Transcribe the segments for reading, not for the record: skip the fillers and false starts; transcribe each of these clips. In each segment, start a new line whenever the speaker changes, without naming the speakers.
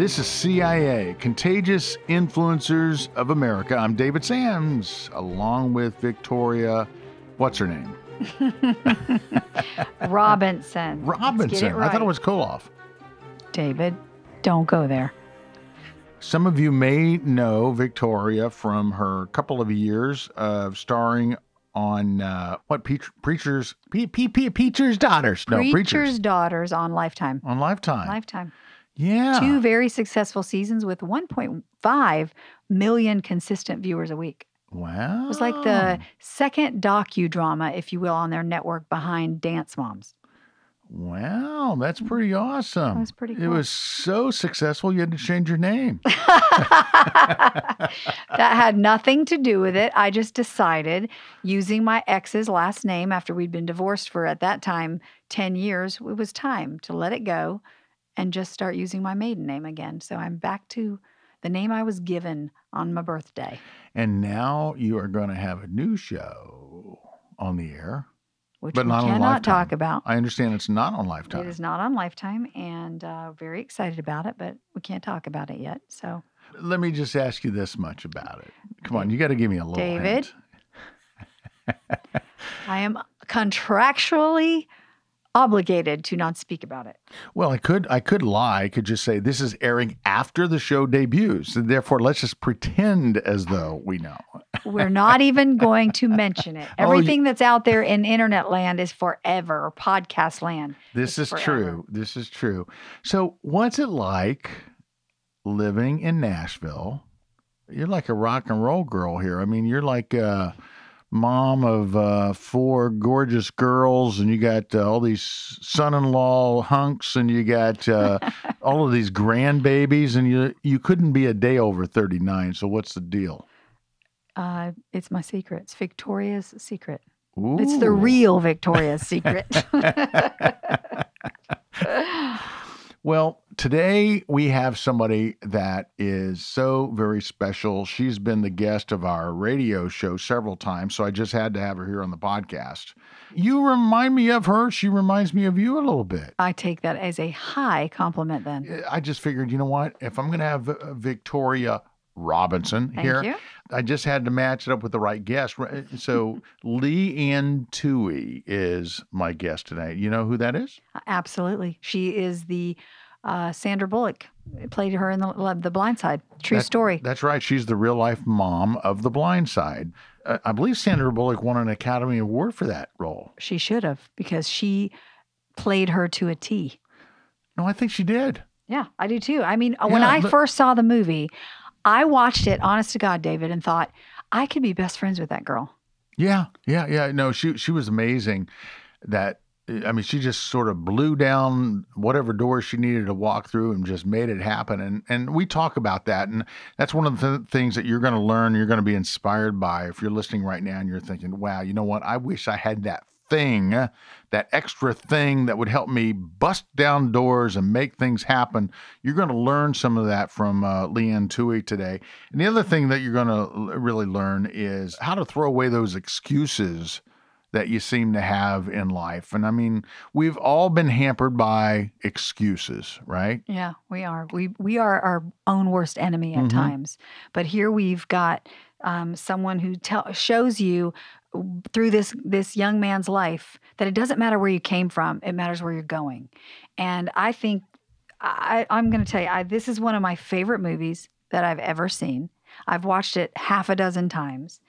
This is CIA, Contagious Influencers of America. I'm David Sams, along with Victoria, what's her name?
Robinson.
Robinson.
Let's get it right.
I thought it was Koloff.
David, don't go there.
Some of you may know Victoria from her couple of years of starring on Preacher's Daughters. No,
Preacher's Daughters on Lifetime.
On Lifetime.
Lifetime.
Yeah.
2 very successful seasons with 1.5 million consistent viewers a week.
Wow.
It was like the second docudrama, if you will, on their network behind Dance Moms.
Wow, that's pretty awesome.
That was pretty cool.
It was so successful, you had to change your name.
That had nothing to do with it. I just decided, using my ex's last name after we'd been divorced for, at that time, 10 years, it was time to let it go and just start using my maiden name again. So I'm back to the name I was given on my birthday.
And now you are going to have a new show on the air.
Which
but
we
not on
cannot
Lifetime.
talk about.
I understand it's not on Lifetime.
It is not on Lifetime, and very excited about it, but we can't talk about it yet. So,
let me just ask you this much about it. Come on, you got to give me a little
David,
hint.
I am contractually obligated to not speak about it.
Well, I could lie. I could just say this is airing after the show debuts, and therefore let's just pretend as though we know.
We're not even going to mention it. Everything that's out there in internet land is forever, or podcast land.
This is
forever.
true. This is true. So what's it like living in Nashville? You're like a rock and roll girl here. I mean, you're like a mom of 4 gorgeous girls, and you got all these son-in-law hunks, and you got all of these grandbabies, and you couldn't be a day over 39. So what's the deal?
It's my secret. It's Victoria's secret.
Ooh.
It's the real Victoria's secret.
Well, today we have somebody that is so very special. She's been the guest of our radio show several times, so I just had to have her here on the podcast. You remind me of her. She reminds me of you a little bit.
I take that as a high compliment then.
I just figured, you know what? If I'm going to have Victoria Robinson here,
Thank you.
I just had to match it up with the right guest. So Leigh Anne Tuohy is my guest today. You know who that is?
Absolutely. She is the Sandra Bullock. Played her in the Blindside. True story.
That's right. She's the real life mom of the Blindside. I believe Sandra Bullock won an Academy Award for that role.
She should have, because she played her to a T.
No, I think she did.
Yeah, I do too. I mean, when I first saw the movie, I watched it, honest to God, David, and thought, I could be best friends with that girl.
Yeah. No, she was amazing. She just sort of blew down whatever doors she needed to walk through and just made it happen. And we talk about that. And that's one of the things that you're going to learn, you're going to be inspired by if you're listening right now and you're thinking, wow, you know what? I wish I had that thing, that extra thing that would help me bust down doors and make things happen. You're going to learn some of that from Leigh Anne Tuohy today. And the other thing that you're going to really learn is how to throw away those excuses that you seem to have in life. And I mean, we've all been hampered by excuses, right?
Yeah, we are. We are our own worst enemy at times. But here we've got someone who shows you through this young man's life that it doesn't matter where you came from, it matters where you're going. And I think, I'm going to tell you, this is one of my favorite movies that I've ever seen. I've watched it half a dozen times,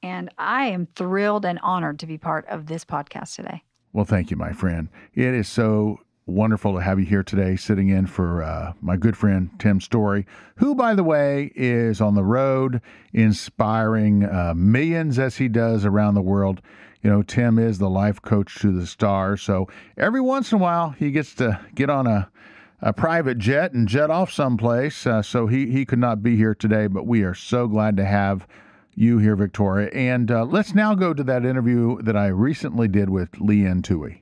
and I am thrilled and honored to be part of this podcast today.
Well, thank you, my friend. It is so wonderful to have you here today, sitting in for my good friend, Tim Storey, who, by the way, is on the road inspiring millions as he does around the world. You know, Tim is the life coach to the stars. So every once in a while, he gets to get on a private jet and jet off someplace. So he could not be here today, but we are so glad to have you here, Victoria. And let's now go to that interview that I recently did with Leigh Anne Tuohy.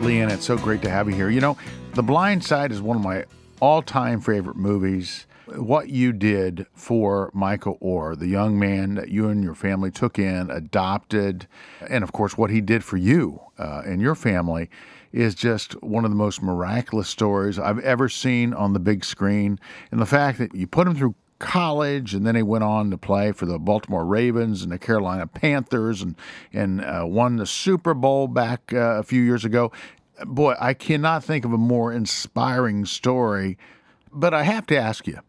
Leigh Anne, it's so great to have you here. You know, The Blindside is one of my all-time favorite movies. what you did for Michael Orr, the young man that you and your family took in, adopted, and of course what he did for you and your family is just one of the most miraculous stories I've ever seen on the big screen. And the fact that you put him through college, and then he went on to play for the Baltimore Ravens and the Carolina Panthers, and won the Super Bowl back a few years ago. Boy, I cannot think of a more inspiring story. But I have to ask you,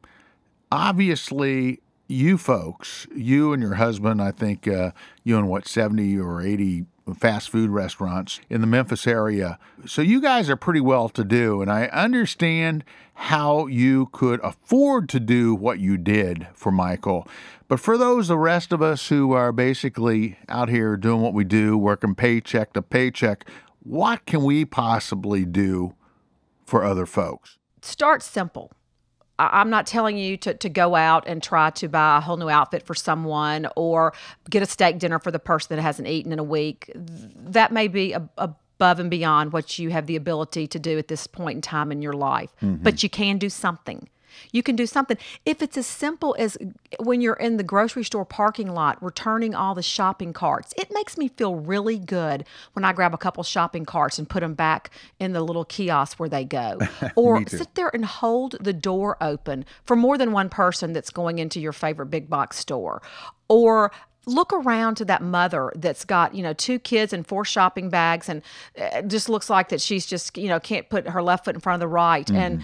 obviously, you folks, you and your husband, I think you own, 70 or 80 fast food restaurants in the Memphis area. So you guys are pretty well to do, and I understand how you could afford to do what you did for Michael. But for the rest of us who are basically out here doing what we do, working paycheck to paycheck, what can we possibly do for other folks?
Start simple. I'm not telling you to go out and try to buy a whole new outfit for someone or get a steak dinner for the person that hasn't eaten in a week. That may be above and beyond what you have the ability to do at this point in time in your life. Mm-hmm. But you can do something. You can do something. If it's as simple as when you're in the grocery store parking lot, returning all the shopping carts, it makes me feel really good when I grab a couple shopping carts and put them back in the little kiosk where they go. Or sit there and hold the door open for more than one person that's going into your favorite big box store. Or look around to that mother that's got, 2 kids and 4 shopping bags, and it just looks like that she's just, can't put her left foot in front of the right, and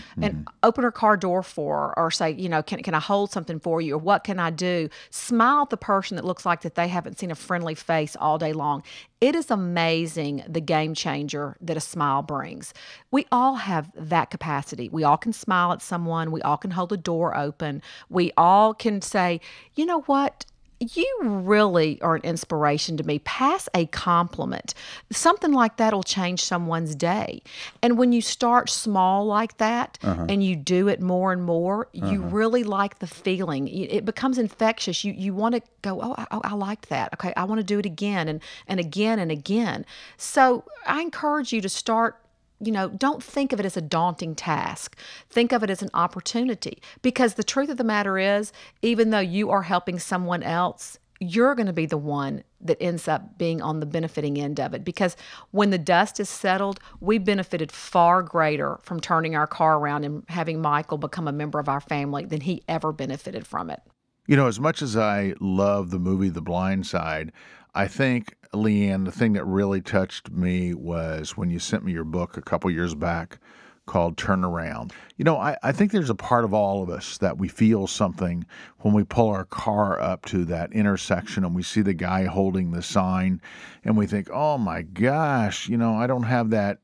open her car door for her, or say, can I hold something for you, or what can I do? Smile at the person that looks like that they haven't seen a friendly face all day long. It is amazing the game changer that a smile brings. We all have that capacity. We all can smile at someone. We all can hold the door open. We all can say, you know what? You really are an inspiration to me. Pass a compliment. Something like that will change someone's day. And when you start small like that, and you do it more and more, you really like the feeling. It becomes infectious. You want to go, I liked that. Okay, I want to do it again and again and again. So I encourage you to start. Don't think of it as a daunting task. Think of it as an opportunity, because the truth of the matter is, even though you are helping someone else, you're going to be the one that ends up being on the benefiting end of it. Because when the dust is settled, we benefited far greater from turning our car around and having Michael become a member of our family than he ever benefited from it.
As much as I love the movie The Blindside, I think, Leigh Anne, the thing that really touched me was when you sent me your book a couple years back called Turnaround. I think there's a part of all of us that we feel something when we pull our car up to that intersection and we see the guy holding the sign and we think, oh my gosh, I don't have that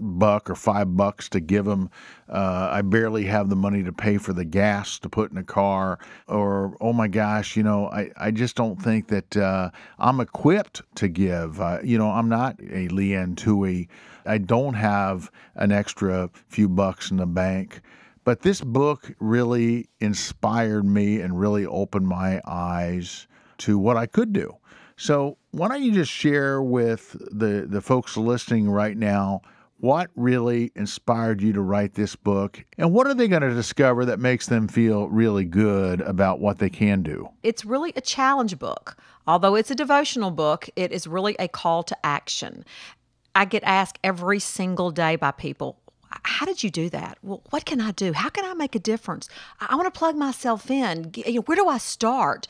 $1 or $5 to give him. I barely have the money to pay for the gas to put in a car. Or, oh my gosh, I just don't think that I'm equipped to give. I'm not a Leigh Anne Tuohy. I don't have an extra few bucks in the bank. But this book really inspired me and really opened my eyes to what I could do. So why don't you just share with the folks listening right now what really inspired you to write this book, and what are they going to discover that makes them feel really good about what they can do?
It's really a challenge book. Although it's a devotional book, it is really a call to action. I get asked every single day by people, how did you do that? Well, what can I do? How can I make a difference? I want to plug myself in. Where do I start?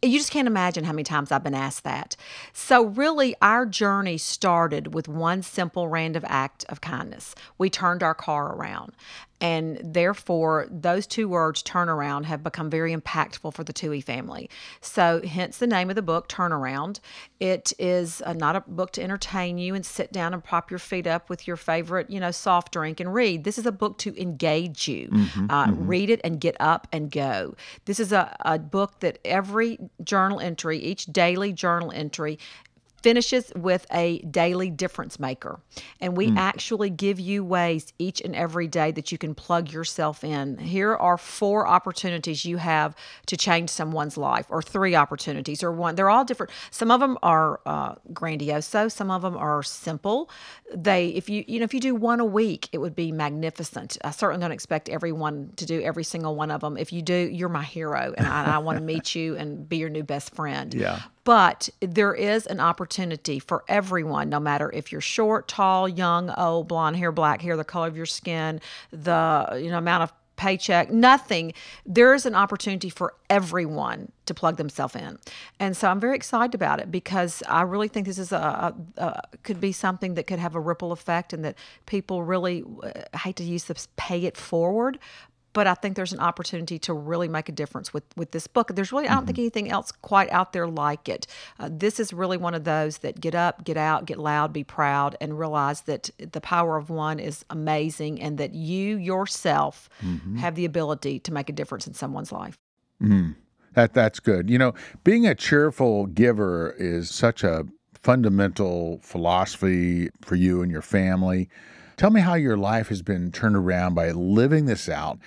You just can't imagine how many times I've been asked that. So really, our journey started with one simple random act of kindness. We turned our car around. And therefore, those 2 words, turnaround, have become very impactful for the Tuohy family. So hence the name of the book, Turnaround. It is not a book to entertain you and sit down and prop your feet up with your favorite, soft drink and read. This is a book to engage you. Read it and get up and go. This is a book that every journal entry, each daily journal entry, finishes with a daily difference maker. And we actually give you ways each and every day that you can plug yourself in. Here are 4 opportunities you have to change someone's life, or 3 opportunities, or 1. They're all different. Some of them are grandiose. Some of them are simple. If you do 1 a week, it would be magnificent. I certainly don't expect everyone to do every single one of them. If you do, you're my hero, and I want to meet you and be your new best friend.
Yeah.
But there is an opportunity for everyone, no matter if you're short, tall, young, old, blonde hair, black hair, the color of your skin, the amount of paycheck, nothing. There is an opportunity for everyone to plug themselves in. And so I'm very excited about it, because I really think this is could be something that could have a ripple effect, and that people really, I hate to use this, pay it forward. But I think there's an opportunity to really make a difference with this book. There's really, I don't think anything else quite out there like it. This is really one of those that get up, get out, get loud, be proud, and realize that the power of one is amazing, and that you yourself have the ability to make a difference in someone's life.
That's good. Being a cheerful giver is such a fundamental philosophy for you and your family. Tell me how your life has been turned around by living this out,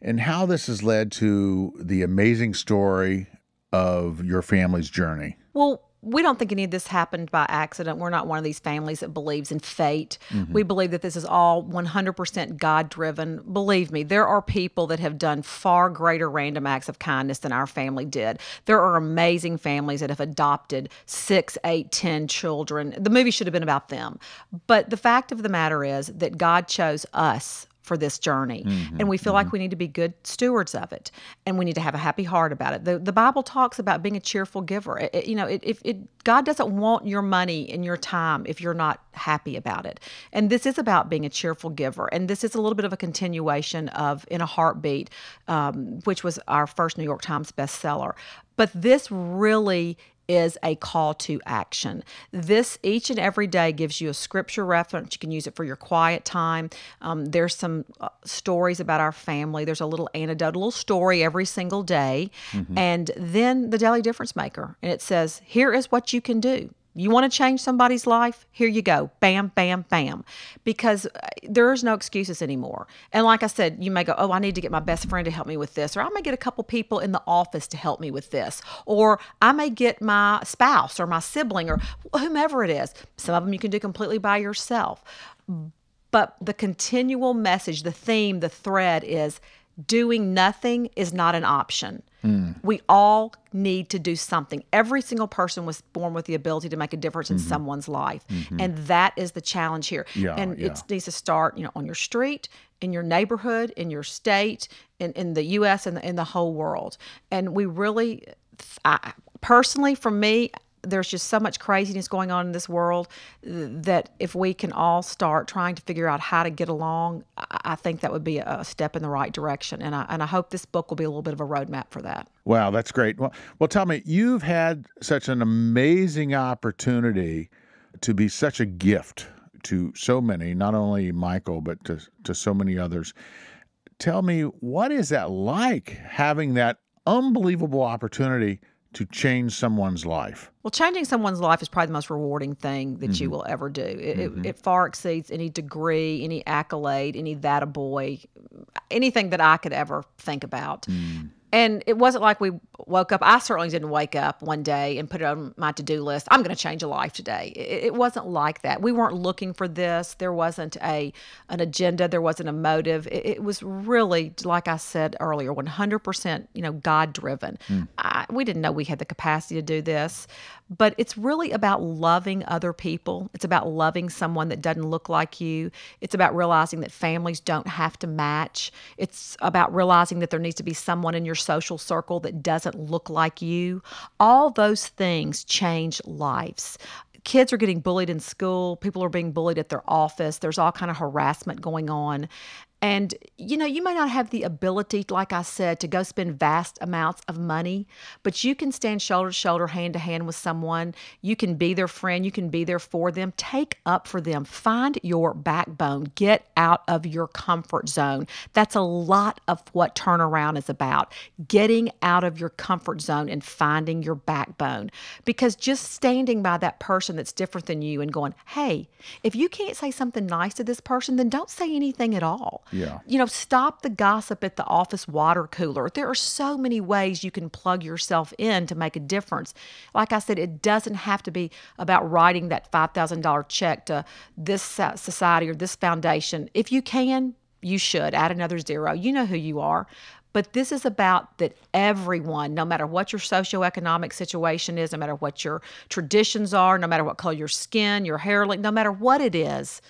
and how this has led to the amazing story of your family's journey.
Well, we don't think any of this happened by accident. We're not one of these families that believes in fate. We believe that this is all 100% God-driven. Believe me, there are people that have done far greater random acts of kindness than our family did. There are amazing families that have adopted 6, 8, 10 children. The movie should have been about them. But the fact of the matter is that God chose us for this journey. And we feel like we need to be good stewards of it, and we need to have a happy heart about it. The Bible talks about being a cheerful giver. God doesn't want your money and your time if you're not happy about it. And this is about being a cheerful giver. And this is a little bit of a continuation of In a Heartbeat, which was our first New York Times bestseller. But this really is a call to action. This each and every day gives you a scripture reference. You can use it for your quiet time. There's some stories about our family. There's a little anecdote, a little story every single day. And then the Daily Difference Maker. And it says, here is what you can do. You want to change somebody's life? Here you go. Bam, bam, bam. Because there's no excuses anymore. And like I said, you may go, oh, I need to get my best friend to help me with this. Or I may get a couple people in the office to help me with this. Or I may get my spouse or my sibling or whomever it is. Some of them you can do completely by yourself. But the continual message, the theme, the thread is doing nothing is not an option. We all need to do something. Every single person was born with the ability to make a difference in someone's life. And that is the challenge here. It needs to start, on your street, in your neighborhood, in your state, in the U.S. and in the whole world. And we really, personally, for me, there's just so much craziness going on in this world that if we can all start trying to figure out how to get along, I think that would be a step in the right direction. And I hope this book will be a little bit of a roadmap for that.
Wow, that's great. Well, tell me, you've had such an amazing opportunity to be such a gift to so many, not only Michael, but to so many others. Tell me, what is that like, having that unbelievable opportunity to change someone's life?
Well, changing someone's life is probably the most rewarding thing that you will ever do. It far exceeds any degree, any accolade, any that a boy, anything that I could ever think about. And it wasn't like we woke up. I certainly didn't wake up one day and put it on my to-do list. I'm going to change a life today. It wasn't like that. We weren't looking for this. There wasn't an agenda. There wasn't a motive. It was really, like I said earlier, 100%, God-driven. We didn't know we had the capacity to do this. But it's really about loving other people. It's about loving someone that doesn't look like you. It's about realizing that families don't have to match. It's about realizing that there needs to be someone in your social circle that doesn't look like you. All those things change lives. Kids are getting bullied in school. People are being bullied at their office. There's all kind of harassment going on. And, you may not have the ability, like I said, to go spend vast amounts of money, but you can stand shoulder to shoulder, hand to hand with someone. You can be their friend. You can be there for them. Take up for them. Find your backbone. Get out of your comfort zone. That's a lot of what turnaround is about. Getting out of your comfort zone and finding your backbone. Because just standing by that person that's different than you and going, hey, if you can't say something nice to this person, then don't say anything at all.
Yeah.
Stop the gossip at the office water cooler. There are so many ways you can plug yourself in to make a difference. Like I said, it doesn't have to be about writing that $5,000 check to this society or this foundation. If you can, you should. Add another zero. You know who you are. But this is about that everyone, no matter what your socioeconomic situation is, no matter what your traditions are, no matter what color your skin, your hair, no matter what it is,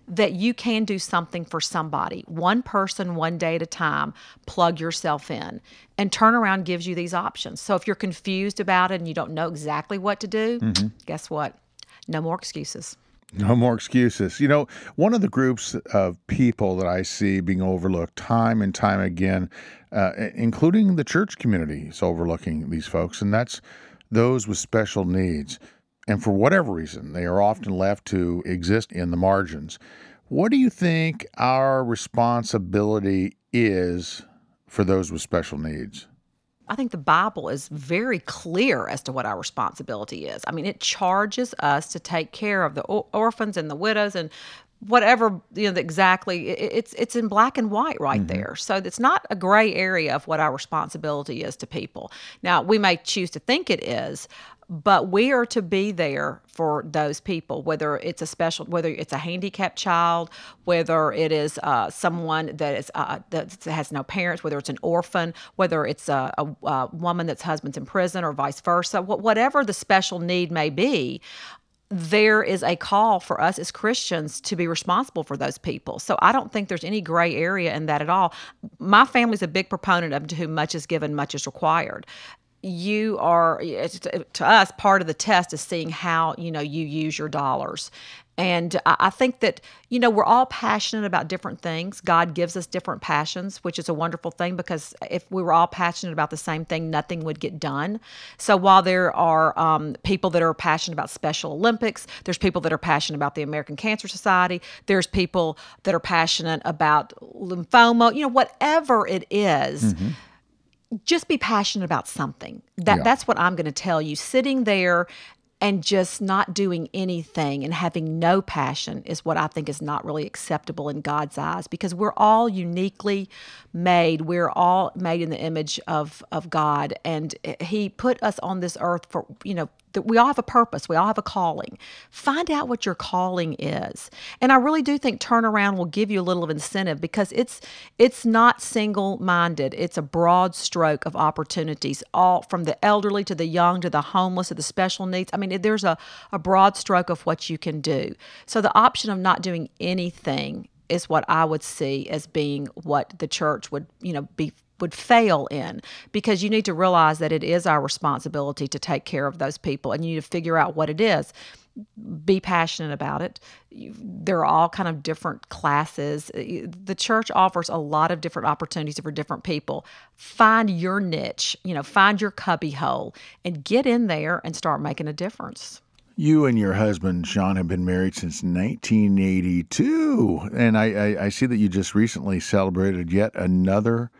that you can do something for somebody. One person, one day at a time, plug yourself in. And Turnaround gives you these options. So if you're confused about it and you don't know exactly what to do, guess what? No more excuses.
No more excuses. One of the groups of people that I see being overlooked time and time again, including the church community, is overlooking these folks, and that's those with special needs. And for whatever reason, they are often left to exist in the margins. What do you think our responsibility is for those with special needs?
I think the Bible is very clear as to what our responsibility is. I mean, it charges us to take care of the orphans and the widows and whatever, exactly. It's in black and white right there. So it's not a gray area of what our responsibility is to people. Now, we may choose to think it is, but we are to be there for those people, whether it's a handicapped child, whether it is someone that has no parents, whether it's an orphan, whether it's a woman that's husband's in prison or vice versa, whatever the special need may be. There is a call for us as Christians to be responsible for those people. So I don't think there's any gray area in that at all. My family's a big proponent of to whom much is given, much is required. You are, to us, part of the test is seeing how, you use your dollars. And I think that, we're all passionate about different things. God gives us different passions, which is a wonderful thing, because if we were all passionate about the same thing, nothing would get done. So while there are people that are passionate about Special Olympics, there's people that are passionate about the American Cancer Society, there's people that are passionate about lymphoma, whatever it is. Just be passionate about something. That's what I'm going to tell you. Sitting there and just not doing anything and having no passion is what I think is not really acceptable in God's eyes, because we're all uniquely made. We're all made in the image of God, and He put us on this earth for, we all have a purpose. We all have a calling. Find out what your calling is. And I really do think Turnaround will give you a little of incentive, because it's not single-minded. It's a broad stroke of opportunities, all from the elderly to the young to the homeless to the special needs. I mean, there's a broad stroke of what you can do. So the option of not doing anything is what I would see as being what the church would fail in, because you need to realize that it is our responsibility to take care of those people, and you need to figure out what it is. Be passionate about it. There are all kind of different classes. The church offers a lot of different opportunities for different people. Find your niche, find your cubby hole, and get in there and start making a difference.
You and your husband, Sean, have been married since 1982, and I see that you just recently celebrated yet another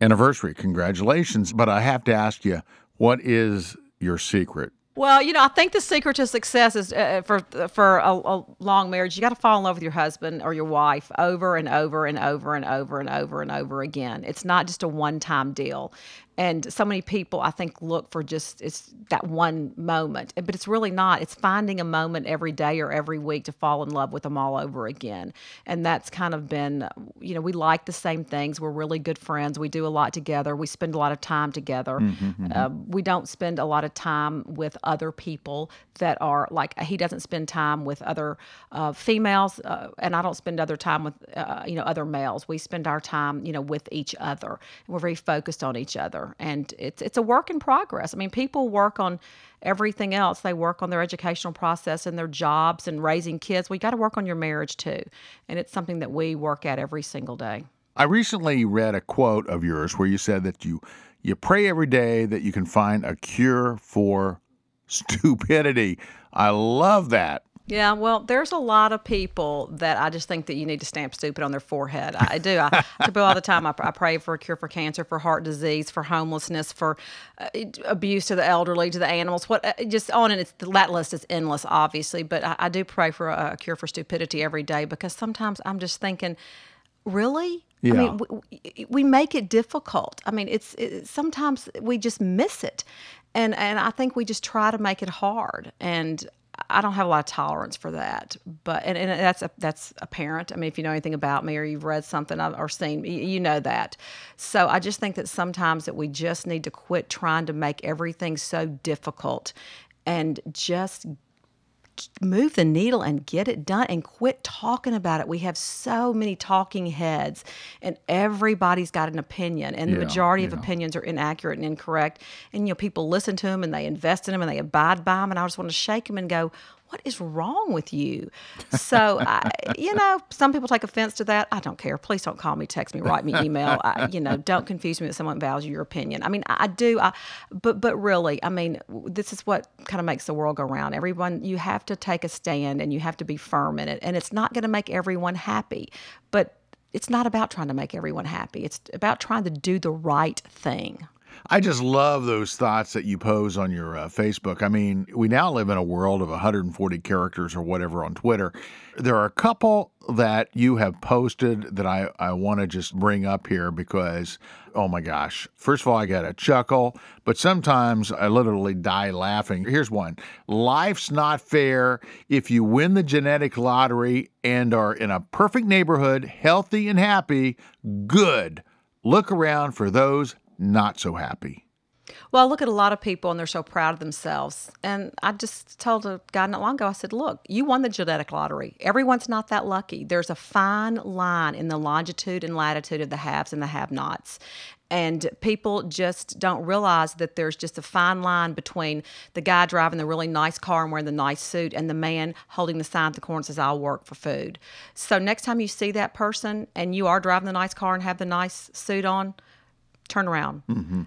anniversary. Congratulations. But I have to ask you, what is your secret?
Well, I think the secret to success is for a long marriage, you got to fall in love with your husband or your wife over and over and over and over and over and over again. It's not just a one-time deal. And so many people, I think, look for it's that one moment, but it's really not. It's finding a moment every day or every week to fall in love with them all over again. And that's kind of been, we like the same things. We're really good friends. We do a lot together. We spend a lot of time together. We don't spend a lot of time with other people that are like, he doesn't spend time with other females, and I don't spend other time with, other males. We spend our time, with each other. And we're very focused on each other. better. And it's a work in progress. I mean, people work on everything else. They work on their educational process and their jobs and raising kids. We got to work on your marriage too. And it's something that we work at every single day.
I recently read a quote of yours where you said that you pray every day that you can find a cure for stupidity. I love that.
Yeah, well, there's a lot of people that I just think that you need to stamp stupid on their forehead. I do. I do all the time. I pray for a cure for cancer, for heart disease, for homelessness, for abuse to the elderly, to the animals, just on and that list is endless, obviously. But I do pray for a cure for stupidity every day, because sometimes I'm just thinking, really?
Yeah.
I mean, we make it difficult. I mean, it's sometimes we just miss it, and I think we just try to make it hard, and I don't have a lot of tolerance for that, but and that's apparent. I mean, if you know anything about me or you've read something or seen, you know that. So I just think that sometimes that we just need to quit trying to make everything so difficult, and just move the needle and get it done, and quit talking about it. We have so many talking heads, and everybody's got an opinion, and the majority of opinions are inaccurate and incorrect. And people listen to them and they invest in them and they abide by them. And I just want to shake them and go, what is wrong with you? So, some people take offense to that. I don't care. Please don't call me, text me, write me, email. Don't confuse me with someone that values your opinion. I mean, I do. But really, I mean, this is what kind of makes the world go round. Everyone, you have to take a stand and you have to be firm in it. And it's not going to make everyone happy. But it's not about trying to make everyone happy. It's about trying to do the right thing.
I just love those thoughts that you pose on your Facebook. I mean, we now live in a world of 140 characters or whatever on Twitter. There are a couple that you have posted that I want to just bring up here because, oh my gosh. First of all, I got a chuckle, but sometimes I literally die laughing. Here's one. Life's not fair. If you win the genetic lottery and are in a perfect neighborhood, healthy and happy, good. Look around for those not so happy.
Well, I look at a lot of people and they're so proud of themselves. And I just told a guy not long ago, I said, look, you won the genetic lottery. Everyone's not that lucky. There's a fine line in the longitude and latitude of the haves and the have-nots. And people just don't realize that there's just a fine line between the guy driving the really nice car and wearing the nice suit and the man holding the sign at the corner that says, I'll work for food. So next time you see that person and you are driving the nice car and have the nice suit on, turn around,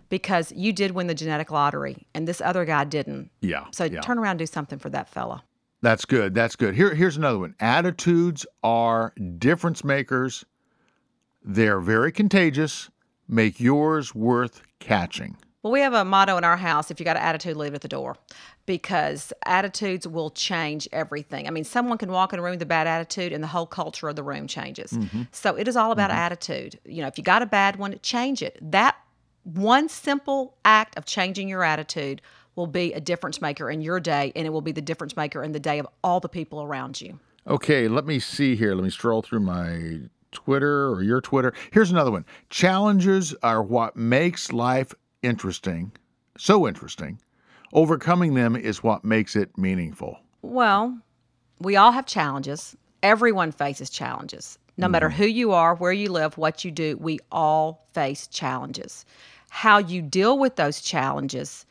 because you did win the genetic lottery and this other guy didn't.
Yeah.
So turn around and do something for that fella.
That's good. That's good. Here's another one. Attitudes are difference makers. They're very contagious. Make yours worth catching.
Well, we have a motto in our house: if you got an attitude, leave it at the door, because attitudes will change everything. I mean, someone can walk in a room with a bad attitude and the whole culture of the room changes. So it is all about attitude. If you got a bad one, change it. That one simple act of changing your attitude will be a difference maker in your day, and it will be the difference maker in the day of all the people around you.
Okay, let me see here. Let me stroll through my Twitter or your Twitter. Here's another one. Challenges are what makes life interesting, so interesting. Overcoming them is what makes it meaningful.
Well, we all have challenges. Everyone faces challenges. No matter who you are, where you live, what you do, we all face challenges. How you deal with those challenges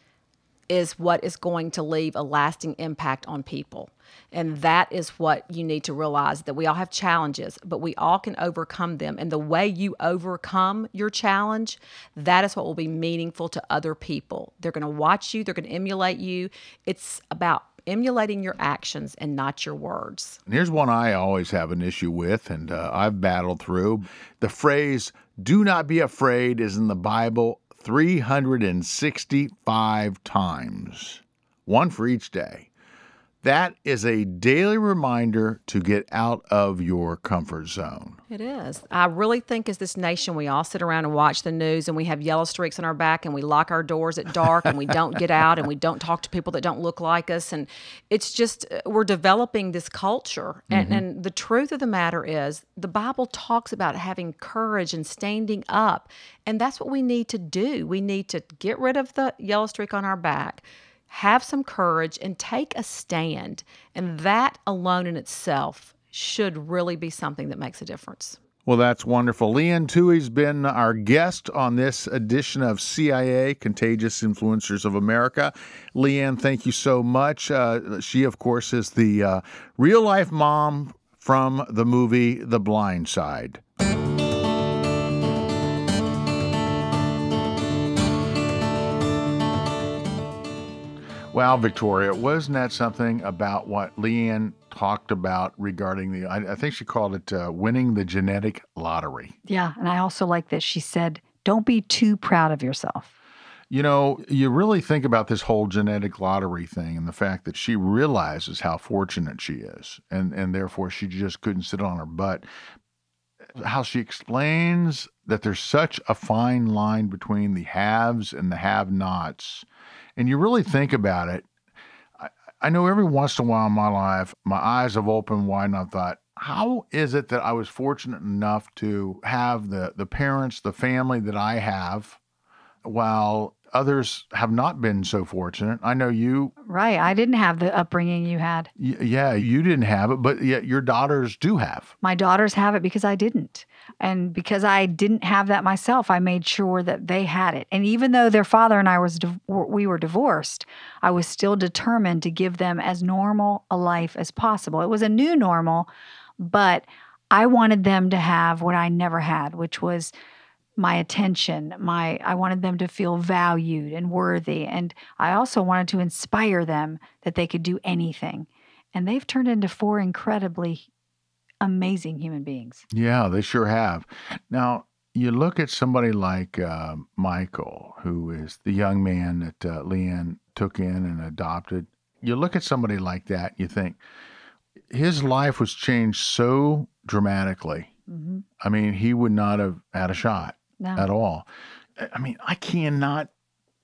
is what is going to leave a lasting impact on people. And that is what you need to realize, that we all have challenges, but we all can overcome them. And the way you overcome your challenge, that is what will be meaningful to other people. They're going to watch you. They're going to emulate you. It's about emulating your actions and not your words.
And here's one I always have an issue with, and I've battled through. The phrase, do not be afraid, is in the Bible 365 times, one for each day. That is a daily reminder to get out of your comfort zone.
It is. I really think as this nation, we all sit around and watch the news and we have yellow streaks on our back and we lock our doors at dark and we don't get out and we don't talk to people that don't look like us. And it's just, we're developing this culture. And the truth of the matter is, the Bible talks about having courage and standing up. And that's what we need to do. We need to get rid of the yellow streak on our back, have some courage, and take a stand. And that alone in itself should really be something that makes a difference.
Well, that's wonderful. Leigh Anne Tuohy's been our guest on this edition of CIA, Contagious Influencers of America. Leigh Anne, thank you so much. She, of course, is the real-life mom from the movie The Blindside. Wow, Victoria, wasn't that something about what Leigh Anne talked about regarding I think she called it winning the genetic lottery.
Yeah, and I also like that she said, don't be too proud of yourself.
You know, you really think about this whole genetic lottery thing and the fact that she realizes how fortunate she is, and therefore she just couldn't sit on her butt. How she explains that there's such a fine line between the haves and the have-nots. And you really think about it. I know every once in a while in my life, my eyes have opened wide and I've thought, how is it that I was fortunate enough to have the parents, the family that I have, while others have not been so fortunate? I know you.
Right. I didn't have the upbringing you had.
Yeah, you didn't have it, but yet your daughters do have.
My daughters have it because I didn't. And because I didn't have that myself, I made sure that they had it. And even though their father and I we were divorced, I was still determined to give them as normal a life as possible. It was a new normal, but I wanted them to have what I never had, which was my attention. I wanted them to feel valued and worthy. And I also wanted to inspire them that they could do anything. And they've turned into 4 incredibly amazing human beings.
Yeah, they sure have. Now, you look at somebody like Michael, who is the young man that Leigh Anne took in and adopted. You look at somebody like that, you think, his life was changed so dramatically.
Mm-hmm.
I mean, he would not have had a shot at all. I mean, I cannot.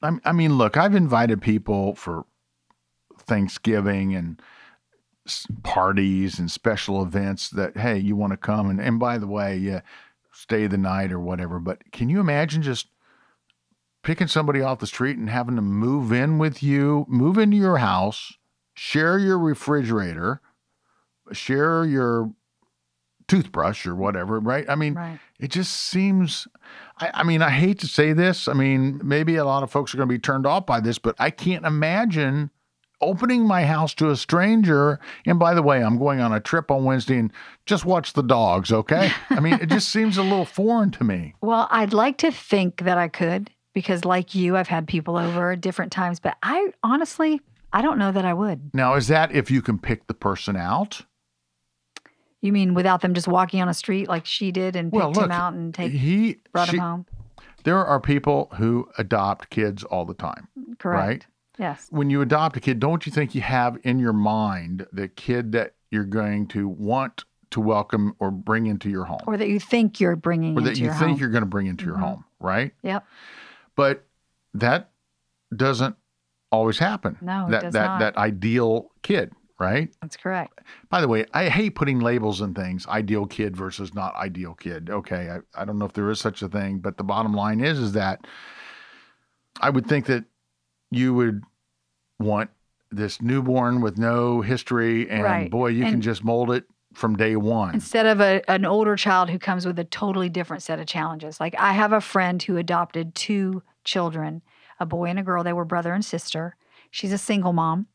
I mean, look, I've invited people for Thanksgiving and parties and special events that, hey, you want to come. And by the way, yeah, stay the night or whatever. But can you imagine just picking somebody off the street and having them move in with you, move into your house, share your refrigerator, share your toothbrush or whatever, right? I mean, It just seems, I mean, I hate to say this. I mean, maybe a lot of folks are going to be turned off by this, but I can't imagine opening my house to a stranger. And by the way, I'm going on a trip on Wednesday and just watch the dogs, okay? I mean, it just seems a little foreign to me.
Well, I'd like to think that I could, because like you, I've had people over at different times, but I honestly don't know that I would.
Now, is that if you can pick the person out?
You mean without them just walking on a street like she did and picked him out and brought him home?
There are people who adopt kids all the time.
Correct.
Right?
Yes.
When you adopt a kid, don't you think you have in your mind the kid that you're going to want to welcome or bring into your home?
Or that you think you're bringing into your home.
Or that you think you're going to bring into your home, right?
Yep.
But that doesn't always happen.
No, it does not.
That ideal kid, right?
That's correct.
By the way, I hate putting labels in things, ideal kid versus not ideal kid. Okay, I don't know if there is such a thing, but the bottom line is that I would think that you would want this newborn with no history, and boy, you can just mold it from day one.
Instead of an older child who comes with a totally different set of challenges. Like I have a friend who adopted 2 children, a boy and a girl. They were brother and sister. She's a single mom.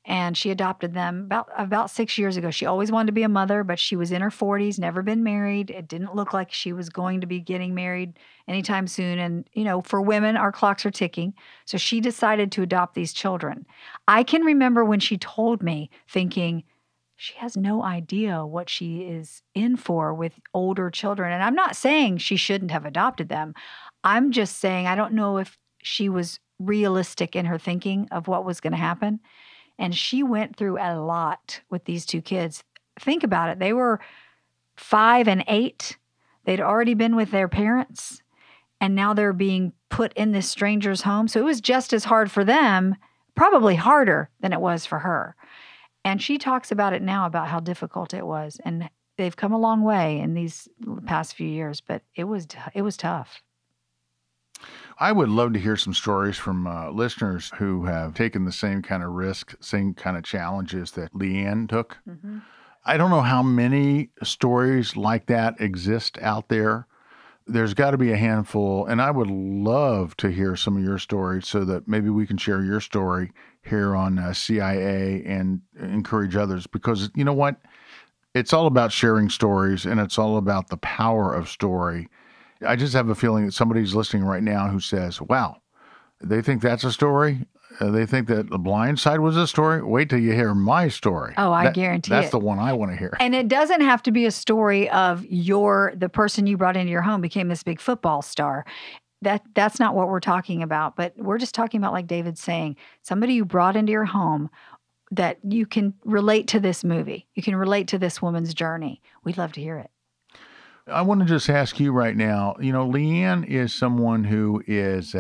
And she adopted them about 6 years ago. She always wanted to be a mother, but she was in her 40s, never been married. It didn't look like she was going to be getting married anytime soon. And, you know, for women, our clocks are ticking. So she decided to adopt these children. I can remember when she told me thinking, she has no idea what she is in for with older children. And I'm not saying she shouldn't have adopted them. I'm just saying I don't know if she was realistic in her thinking of what was going to happen. And she went through a lot with these 2 kids. Think about it. They were 5 and 8. They'd already been with their parents, and now they're being put in this stranger's home. So it was just as hard for them, probably harder than it was for her. And she talks about it now, about how difficult it was. And they've come a long way in these past few years, but it was tough.
I would love to hear some stories from listeners who have taken the same kind of risk, same kind of challenges that Leigh Anne took.
Mm-hmm.
I don't know how many stories like that exist out there. There's got to be a handful, and I would love to hear some of your stories so that maybe we can share your story here on CIA and encourage others, because you know what? It's all about sharing stories, and it's all about the power of story. I just have a feeling that somebody's listening right now who says, wow, they think that's a story. They think that The Blindside was a story. Wait till you hear my story.
Oh, I guarantee
that's
it.
the one I want to hear.
And it doesn't have to be a story of the person you brought into your home became this big football star. That's not what we're talking about. But we're just talking about, like David's saying, somebody you brought into your home that you can relate to this movie. You can relate to this woman's journey. We'd love to hear it.
I want to just ask you right now, Leigh Anne is someone who is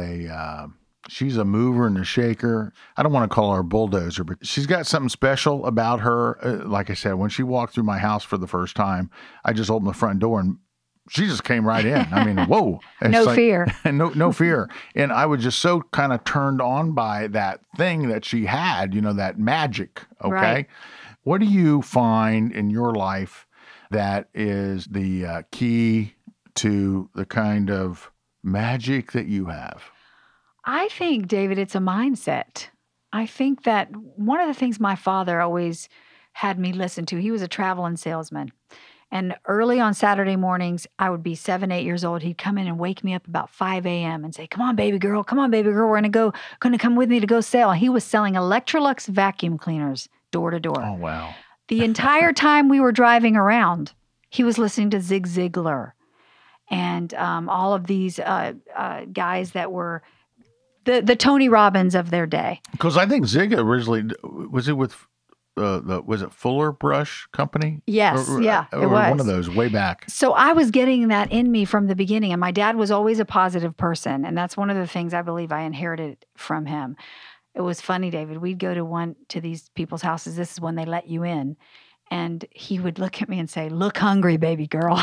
she's a mover and a shaker. I don't want to call her a bulldozer, but she's got something special about her. Like I said, when she walked through my house for the first time, I just opened the front door and she just came right in. I mean, whoa.
No fear.
No fear. And I was just so kind of turned on by that thing that she had, that magic. Okay.
Right.
What do you find in your life that is the key to the kind of magic that you have?
I think, David, it's a mindset. I think that one of the things my father always had me listen to, he was a traveling salesman. And early on Saturday mornings, I would be 7, 8 years old. He'd come in and wake me up about 5 a.m. and say, come on, baby girl, we're going to come with me to go sell. He was selling Electrolux vacuum cleaners door to door.
Oh, wow.
The entire time we were driving around, he was listening to Zig Ziglar and all of these guys that were the Tony Robbins of their day.
Because I think Zig originally, was it with, was it Fuller Brush Company?
Yes, yeah, it was.
One of those way back.
So I was getting that in me from the beginning, and my dad was always a positive person, and that's one of the things I believe I inherited from him. It was funny, David. We'd go to these people's houses. This is when they let you in. And he would look at me and say, look hungry, baby girl.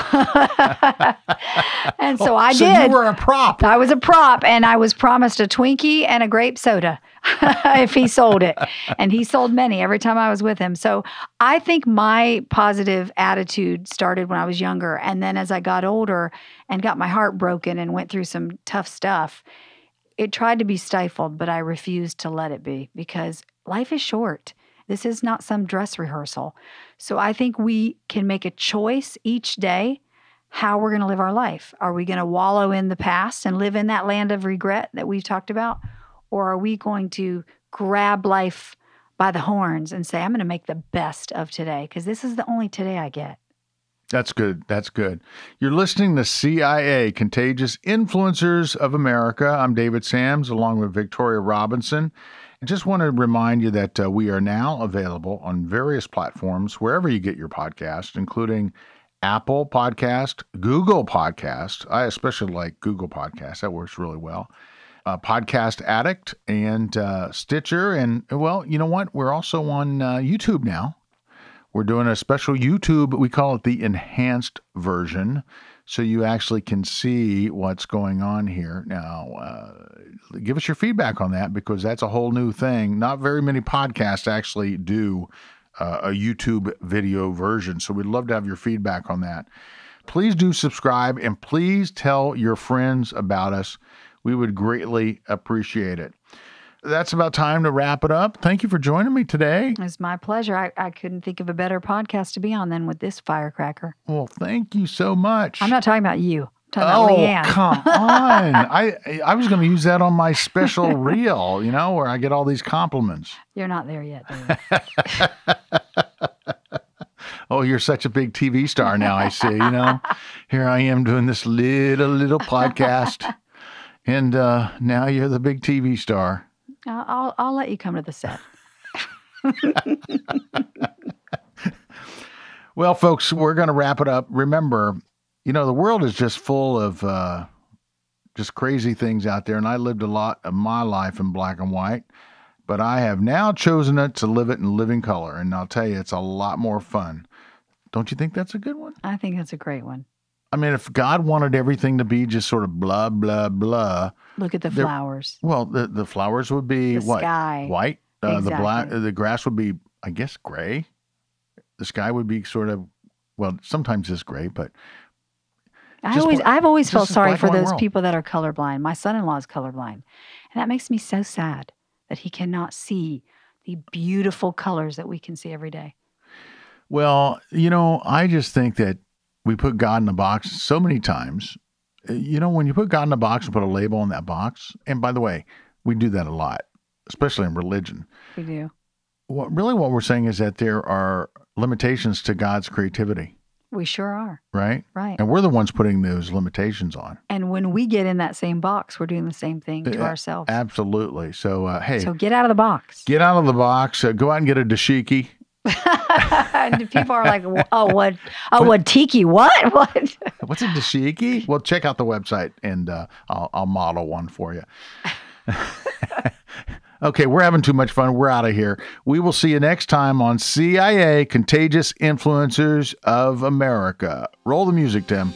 And so I did.
So you were a prop.
I was a prop, and I was promised a Twinkie and a grape soda if he sold it. And he sold many every time I was with him. So I think my positive attitude started when I was younger. And then as I got older and got my heart broken and went through some tough stuff, it tried to be stifled, but I refused to let it be, because life is short. This is not some dress rehearsal. So I think we can make a choice each day how we're going to live our life. Are we going to wallow in the past and live in that land of regret that we've talked about? Or are we going to grab life by the horns and say, I'm going to make the best of today, because this is the only today I get.
That's good. That's good. You're listening to CIA, Contagious Influencers of America. I'm David Sams, along with Victoria Robinson. I just want to remind you that we are now available on various platforms, wherever you get your podcast, including Apple Podcast, Google Podcast. I especially like Google Podcast. That works really well. Podcast Addict and Stitcher. And, well, you know what? We're also on YouTube now. We're doing a special YouTube. We call it the enhanced version, so you actually can see what's going on here. Now, give us your feedback on that, because that's a whole new thing. Not very many podcasts actually do a YouTube video version, so we'd love to have your feedback on that. Please do subscribe, and please tell your friends about us. We would greatly appreciate it. That's about time to wrap it up. Thank you for joining me today.
It was my pleasure. I couldn't think of a better podcast to be on than with this firecracker.
Well, thank you so much.
I'm not talking about you. I'm talking about Leigh Anne.
Come on. I was going to use that on my special reel, where I get all these compliments.
You're not there yet, David.
Oh, you're such a big TV star now, I see, Here I am doing this little podcast, and now you're the big TV star.
I'll let you come to the set.
Well, folks, we're going to wrap it up. Remember, the world is just full of just crazy things out there, and I lived a lot of my life in black and white, but I have now chosen it to live it in living color, and I'll tell you, it's a lot more fun. Don't you think that's a good one?
I think that's a great one.
I mean, if God wanted everything to be just sort of blah, blah, blah.
Look at the flowers.
Well, the flowers would be
the
what?
Sky.
White.
Exactly.
The grass would be, I guess, gray. the sky would be sort of, well, sometimes this gray, but
I've always felt
just a
sorry
black
for
and white
those
world.
people that are colorblind. My son-in-law is colorblind, and that makes me so sad that he cannot see the beautiful colors that we can see every day.
Well, I just think that we put God in a box so many times. When you put God in a box and put a label on that box, and by the way, we do that a lot, especially in religion.
We do.
What we're saying is that there are limitations to God's creativity,
We sure are.
right?
Right.
And we're the ones putting those limitations on.
And when we get in that same box, we're doing the same thing to ourselves.
Absolutely. So, hey,
So get out of the box.
get out of the box. Go out and get a dashiki.
And people are like, what tiki? What? What?
What's a dashiki? Well, check out the website, and I'll model one for you. Okay, we're having too much fun. We're out of here. We will see you next time on CIA, Contagious Influencers of America. Roll the music, Tim.